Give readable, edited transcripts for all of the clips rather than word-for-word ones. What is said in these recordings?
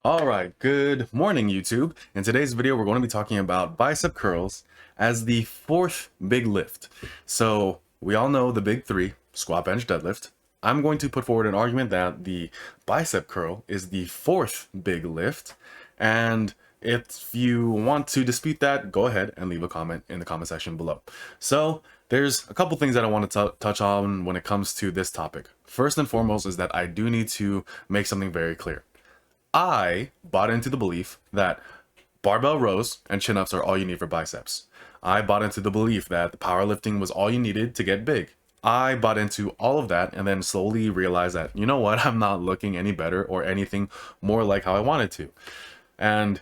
All right, good morning, YouTube. In today's video, we're going to be talking about bicep curls as the fourth big lift. So we all know the big three, squat, bench, deadlift. I'm going to put forward an argument that the bicep curl is the fourth big lift. And if you want to dispute that, go ahead and leave a comment in the comment section below. So there's a couple things that I want to touch on when it comes to this topic. First and foremost is that I do need to make something very clear. I bought into the belief that barbell rows and chin-ups are all you need for biceps. I bought into the belief that the powerlifting was all you needed to get big. I bought into all of that and then slowly realized that, you know what, I'm not looking any better or anything more like how I wanted to. And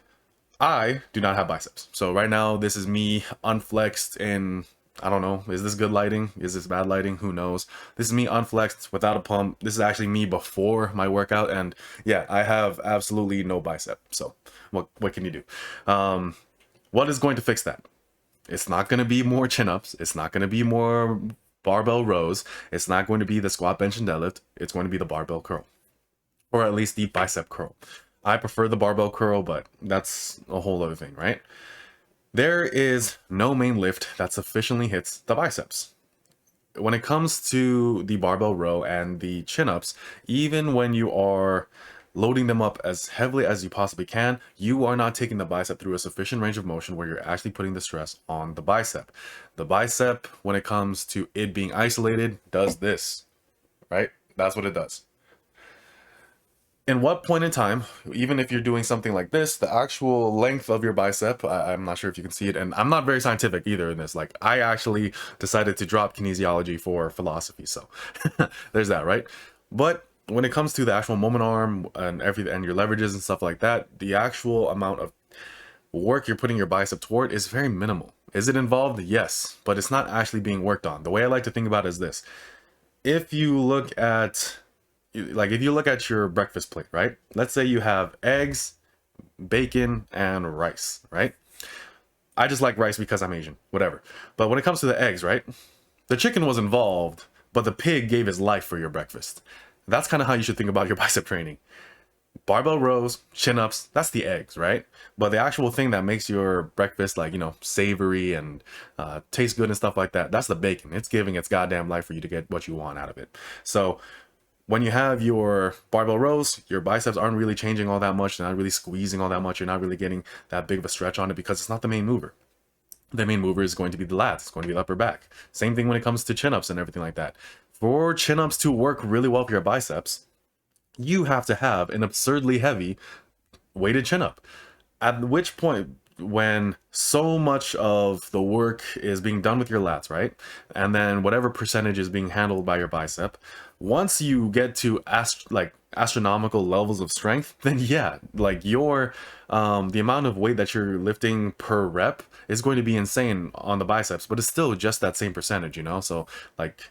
I do not have biceps. So right now, this is me unflexed in, I don't know, is this good lighting? Is this bad lighting? Who knows? This is me unflexed without a pump. This is actually me before my workout. And yeah, I have absolutely no bicep. So what can you do? What is going to fix that? It's not going to be more chin-ups. It's not going to be more barbell rows. It's not going to be the squat, bench, and deadlift. It's going to be the barbell curl, or at least the bicep curl. I prefer the barbell curl, but that's a whole other thing, right? There is no main lift that sufficiently hits the biceps. When it comes to the barbell row and the chin-ups, even when you are loading them up as heavily as you possibly can, you are not taking the bicep through a sufficient range of motion where you're actually putting the stress on the bicep. The bicep, when it comes to it being isolated, does this, right? That's what it does. In what point in time, even if you're doing something like this, the actual length of your bicep, I'm not sure if you can see it, and I'm not very scientific either in this. Like, I actually decided to drop kinesiology for philosophy, so there's that, right? But when it comes to the actual moment arm and everything, and your leverages and stuff like that, the actual amount of work you're putting your bicep toward is very minimal. Is it involved? Yes, but it's not actually being worked on. The way I like to think about it is this. If you look at if you look at your breakfast plate, right? Let's say you have eggs, bacon, and rice, right? I just like rice because I'm Asian, whatever. But when it comes to the eggs, right? The chicken was involved, but the pig gave his life for your breakfast. That's kind of how you should think about your bicep training. Barbell rows, chin-ups, that's the eggs, right? But the actual thing that makes your breakfast, like, savory and taste good and stuff like that, that's the bacon. It's giving its goddamn life for you to get what you want out of it. So when you have your barbell rows, your biceps aren't really changing all that much. They're not really squeezing all that much. You're not really getting that big of a stretch on it because it's not the main mover. The main mover is going to be the lats. It's going to be the upper back. Same thing when it comes to chin-ups and everything like that. For chin-ups to work really well for your biceps, you have to have an absurdly heavy weighted chin-up. At which point, when so much of the work is being done with your lats, right? And then whatever percentage is being handled by your bicep, once you get to astronomical levels of strength, then yeah, like your the amount of weight that you're lifting per rep is going to be insane on the biceps, but it's still just that same percentage, So like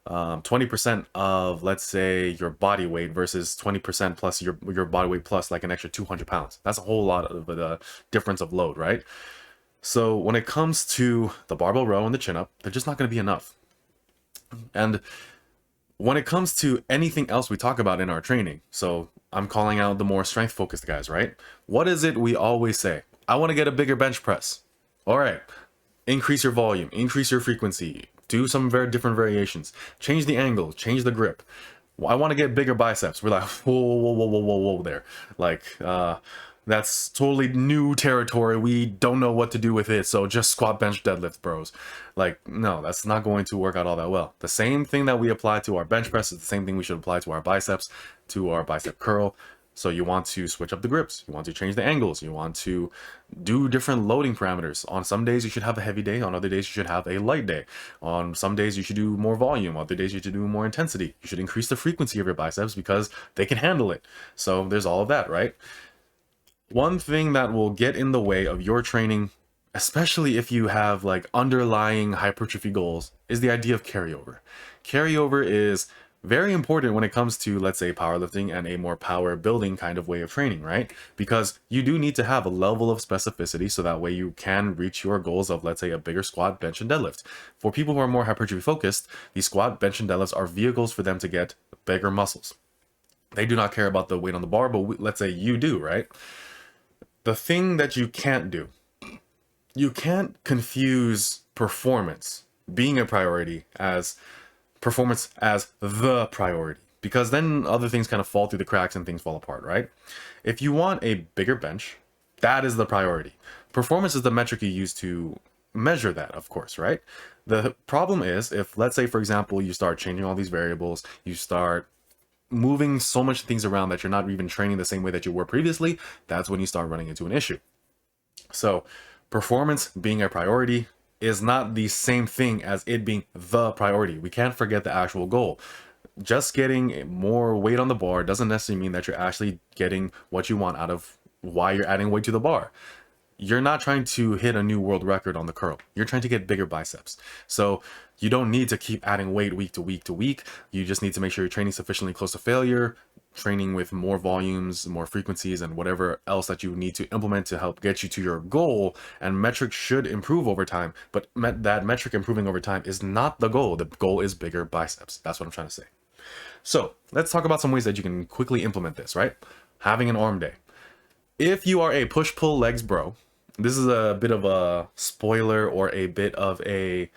20% of, let's say, your body weight versus 20% plus your body weight plus like an extra 200 pounds. That's a whole lot of the difference of load, right? So when it comes to the barbell row and the chin up, they're just not going to be enough. And when it comes to anything else we talk about in our training, so I'm calling out the more strength focused guys, right? What is it we always say? I want to get a bigger bench press. All right, increase your volume, increase your frequency, do some very different variations, change the angle, change the grip. I want to get bigger biceps. We're like, whoa, whoa, whoa, whoa, whoa, whoa there. Like, that's totally new territory. We don't know what to do with it. So just squat, bench, deadlift, bros. Like, no, that's not going to work out all that well. The same thing that we apply to our bench press is the same thing we should apply to our biceps, to our bicep curl. So you want to switch up the grips. You want to change the angles. You want to do different loading parameters. On some days you should have a heavy day. On other days you should have a light day. On some days you should do more volume. Other days you should do more intensity. You should increase the frequency of your biceps because they can handle it. So there's all of that, right? One thing that will get in the way of your training, especially if you have like underlying hypertrophy goals, is the idea of carryover. Carryover is very important when it comes to, let's say, powerlifting and a more power building kind of way of training, right? Because you do need to have a level of specificity so that way you can reach your goals of, let's say, a bigger squat, bench, and deadlift. For people who are more hypertrophy focused, the squat, bench, and deadlifts are vehicles for them to get bigger muscles. They do not care about the weight on the bar, but let's say you do, right? The thing that you can't do, you can't confuse performance being a priority as performance as the priority, because then other things kind of fall through the cracks and things fall apart, right? If you want a bigger bench, that is the priority. Performance is the metric you use to measure that, of course, right? The problem is if, let's say, for example, you start changing all these variables, you start moving so much things around that you're not even training the same way that you were previously, that's when you start running into an issue. So performance being a priority is not the same thing as it being the priority. We can't forget the actual goal. Just getting more weight on the bar doesn't necessarily mean that you're actually getting what you want out of why you're adding weight to the bar. You're not trying to hit a new world record on the curl. You're trying to get bigger biceps. So you don't need to keep adding weight week to week to week. You just need to make sure you're training sufficiently close to failure, training with more volumes, more frequencies, and whatever else that you need to implement to help get you to your goal. And metrics should improve over time, but that metric improving over time is not the goal. The goal is bigger biceps. That's what I'm trying to say. So let's talk about some ways that you can quickly implement this, right? Having an arm day. If you are a push-pull legs bro, this is a bit of a spoiler or a bit of a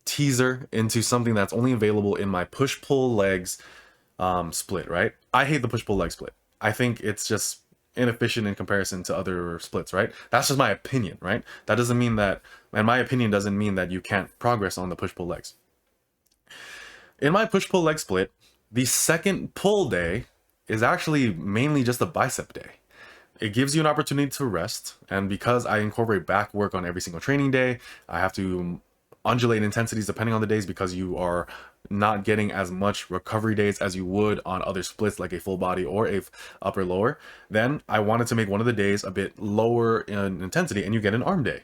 teaser into something that's only available in my push-pull legs split, right? I hate the push-pull leg split. I think it's just inefficient in comparison to other splits, right? That's just my opinion, right? That doesn't mean that, and my opinion doesn't mean that you can't progress on the push-pull legs. In my push-pull leg split, the second pull day is actually mainly just a bicep day. It gives you an opportunity to rest, and because I incorporate back work on every single training day, I have to undulate intensities depending on the days because you are not getting as much recovery days as you would on other splits like a full body or a upper lower. Then I wanted to make one of the days a bit lower in intensity, and you get an arm day.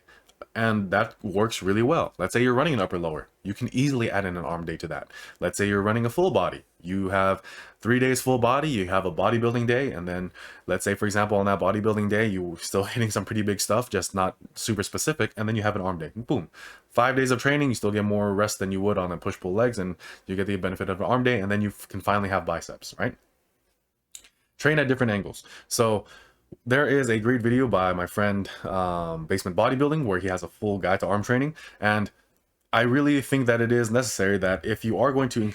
And that works really well. Let's say you're running an upper lower. You can easily add in an arm day to that. Let's say you're running a full body. You have 3 days full body, you have a bodybuilding day, and then let's say, for example, on that bodybuilding day, you're still hitting some pretty big stuff, just not super specific, and then you have an arm day. Boom. 5 days of training, you still get more rest than you would on a push-pull legs, and you get the benefit of an arm day, and then you can finally have biceps, right? Train at different angles. So there is a great video by my friend Basement Bodybuilding where he has a full guide to arm training, and I really think that it is necessary that if you are going to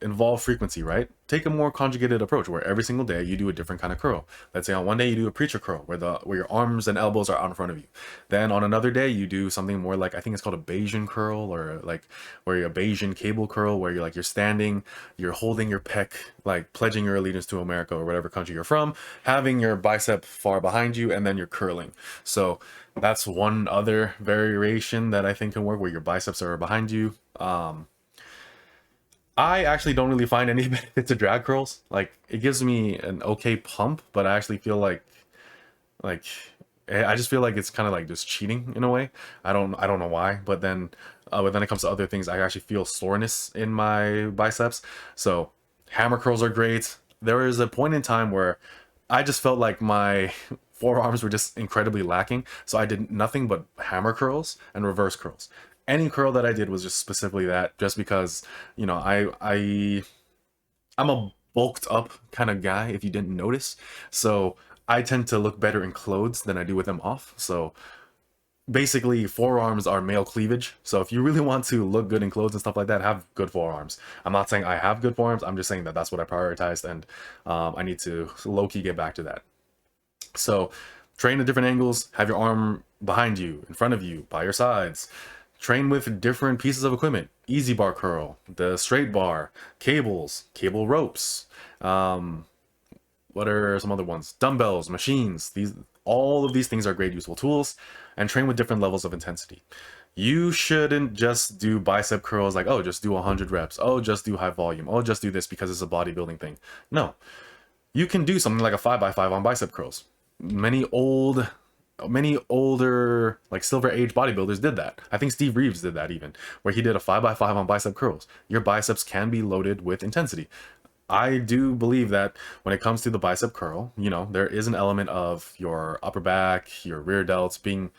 involve frequency, right? Take a more conjugated approach where every single day you do a different kind of curl. Let's say on one day you do a preacher curl where your arms and elbows are out in front of you. Then on another day you do something more like, I think it's called a Bayesian curl, or like where you're a Bayesian cable curl where you're standing, you're holding your pec, like pledging your allegiance to America or whatever country you're from, having your bicep far behind you, and then you're curling. So that's one other variation that I think can work, where your biceps are behind you. I actually don't really find any benefit to drag curls. Like, it gives me an okay pump, but I actually feel like I just feel like it's kind of like just cheating in a way. I don't know why, but then when it comes to other things, I actually feel soreness in my biceps. So hammer curls are great. There is a point in time where I just felt like my forearms were just incredibly lacking, so I did nothing but hammer curls and reverse curls. Any curl that I did was just specifically that, just because, you know, I'm a bulked up kind of guy, if you didn't notice. So I tend to look better in clothes than I do with them off. So basically forearms are male cleavage. So if you really want to look good in clothes and stuff like that, have good forearms. I'm not saying I have good forearms. I'm just saying that that's what I prioritized, and I need to low-key get back to that. So train at different angles, have your arm behind you, in front of you, by your sides. Train with different pieces of equipment. Easy bar curl, the straight bar, cables, cable ropes. What are some other ones? Dumbbells, machines. All of these things are great useful tools, and train with different levels of intensity. You shouldn't just do bicep curls like, oh, just do 100 reps. Oh, just do high volume. Oh, just do this because it's a bodybuilding thing. No. You can do something like a 5x5 on bicep curls. Many older like silver age bodybuilders did that. I think Steve Reeves did that even, where he did a 5x5 on bicep curls. Your biceps can be loaded with intensity. I do believe that when it comes to the bicep curl, you know, there is an element of your upper back, your rear delts being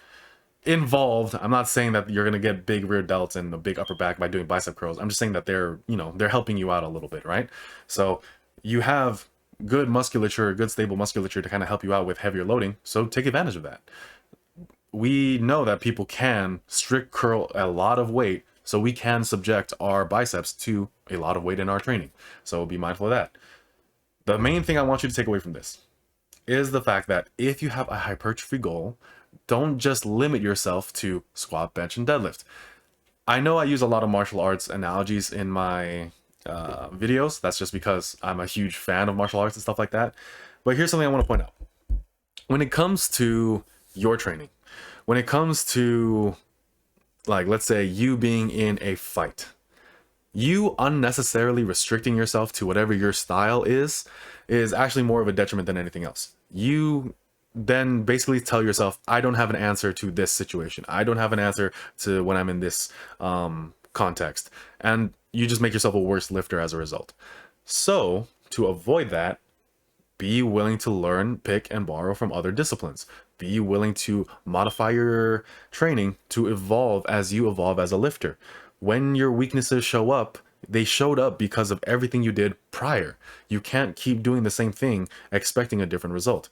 involved. I'm not saying that you're gonna get big rear delts and a big upper back by doing bicep curls. I'm just saying that they're, you know, they're helping you out a little bit, right? So you have good musculature, good stable musculature to kind of help you out with heavier loading. So take advantage of that. We know that people can strict curl a lot of weight, so we can subject our biceps to a lot of weight in our training. So be mindful of that. The main thing I want you to take away from this is the fact that if you have a hypertrophy goal, don't just limit yourself to squat, bench, and deadlift. I know I use a lot of martial arts analogies in my videos. That's just because I'm a huge fan of martial arts and stuff like that. But here's something I want to point out. When it comes to your training, when it comes to, like, let's say you being in a fight, you unnecessarily restricting yourself to whatever your style is actually more of a detriment than anything else. You then basically tell yourself, I don't have an answer to this situation. I don't have an answer to when I'm in this context. And you just make yourself a worse lifter as a result. So to avoid that, be willing to learn, pick, and borrow from other disciplines. Be willing to modify your training to evolve as you evolve as a lifter. When your weaknesses show up, they showed up because of everything you did prior. You can't keep doing the same thing expecting a different result.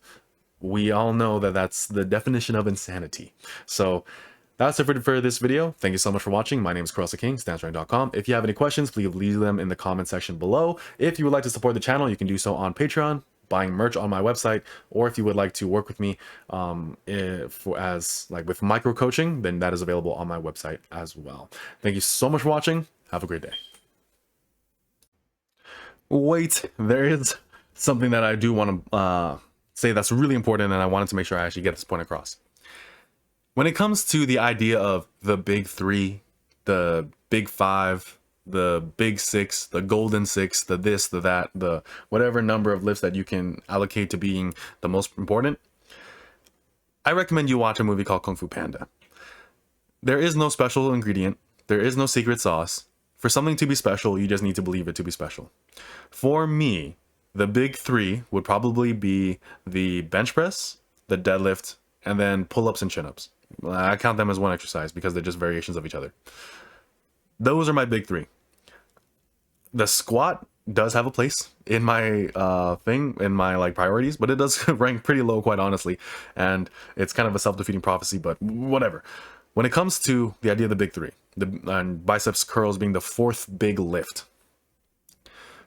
We all know that that's the definition of insanity. So that's it for this video. Thank you so much for watching. My name is karelstandstrength.com. If you have any questions, please leave them in the comment section below. If you would like to support the channel, you can do so on Patreon, buying merch on my website, or if you would like to work with me with micro coaching, then that is available on my website as well. Thank you so much for watching. Have a great day. Wait, there is something that I do want to say that's really important, and I wanted to make sure I actually get this point across. When it comes to the idea of the big three, the big five, the big six, the golden six, the this, the that, the whatever number of lifts that you can allocate to being the most important, I recommend you watch a movie called Kung Fu Panda. There is no special ingredient. There is no secret sauce. For something to be special, you just need to believe it to be special. For me, the big three would probably be the bench press, the deadlift, and then pull-ups and chin-ups. I count them as one exercise because they're just variations of each other. Those are my big three. The squat does have a place in my in my priorities, but it does rank pretty low, quite honestly, and it's kind of a self-defeating prophecy, but whatever. When it comes to the idea of the big three, and biceps curls being the fourth big lift,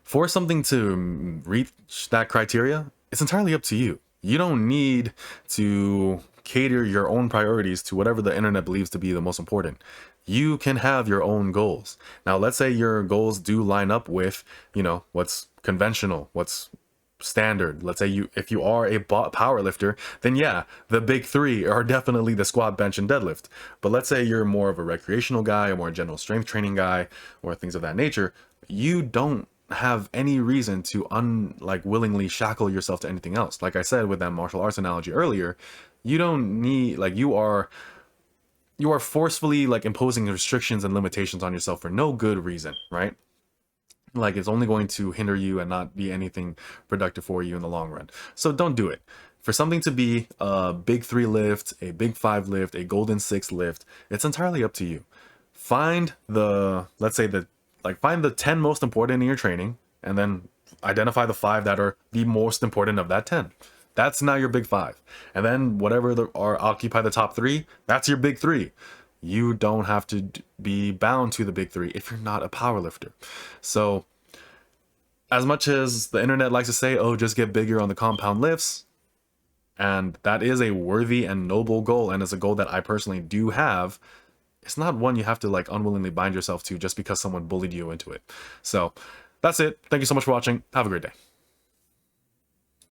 for something to reach that criteria, it's entirely up to you. You don't need to cater your own priorities to whatever the internet believes to be the most important. You can have your own goals. Now, let's say your goals do line up with, you know, what's conventional, what's standard. Let's say if you are a power lifter, then yeah, the big three are definitely the squat, bench, and deadlift. But let's say you're more of a recreational guy, a more general strength training guy, or things of that nature. You don't have any reason to willingly shackle yourself to anything else. Like I said with that martial arts analogy earlier, you don't need, you are forcefully imposing restrictions and limitations on yourself for no good reason, right? It's only going to hinder you and not be anything productive for you in the long run. So don't do it. For something to be a big three lift, a big five lift, a golden six lift, it's entirely up to you. Find find the 10 most important in your training, and then identify the 5 that are the most important of that 10. That's now your big 5. And then whatever occupy the top 3, that's your big 3. You don't have to be bound to the big 3 if you're not a power lifter. So as much as the internet likes to say, oh, just get bigger on the compound lifts, and that is a worthy and noble goal, and it's a goal that I personally do have, it's not one you have to unwillingly bind yourself to just because someone bullied you into it. So that's it. Thank you so much for watching. Have a great day.